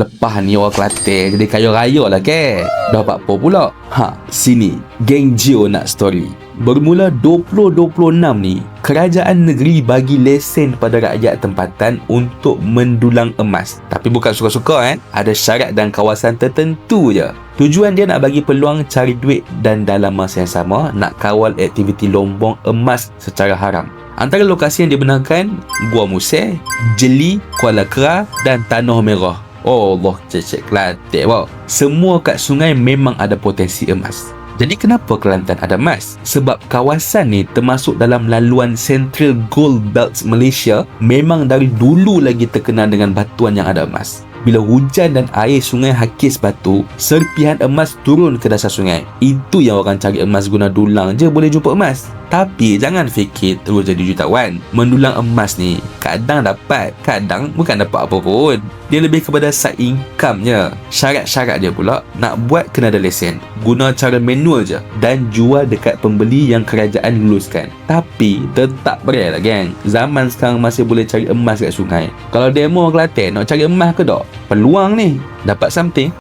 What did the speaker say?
Lepas ni orang Kelantan jadi kaya raya lah ke. Dah apa pula? Sini geng Geo nak story. Bermula 2026 ni, kerajaan negeri bagi lesen pada rakyat tempatan untuk mendulang emas. Tapi bukan suka-suka ada syarat dan kawasan tertentu je. Tujuan dia nak bagi peluang cari duit dan dalam masa yang sama nak kawal aktiviti lombong emas secara haram. Antara lokasi yang dibenarkan Gua Museh, Jeli, Kuala Kera dan Tanah Merah. Oh Allah, cecek Kelantan wow. Semua kat sungai memang ada potensi emas. Jadi kenapa Kelantan ada emas? Sebab kawasan ni termasuk dalam laluan Central Gold Belt Malaysia, memang dari dulu lagi terkenal dengan batuan yang ada emas. Bila hujan dan air sungai hakis batu, serpihan emas turun ke dasar sungai. Itu yang orang cari emas guna dulang je boleh jumpa emas. Tapi jangan fikir terus jadi jutawan. Mendulang emas ni kadang dapat, kadang bukan dapat apa pun. Dia lebih kepada side income-nya. Syarat-syarat dia pula nak buat kena ada lesen, guna cara manual je, dan jual dekat pembeli yang kerajaan luluskan. Tapi tetap berat lah geng, zaman sekarang masih boleh cari emas kat sungai. Kalau demo Kelantan nak cari emas ke tak? Peluang ni dapat something.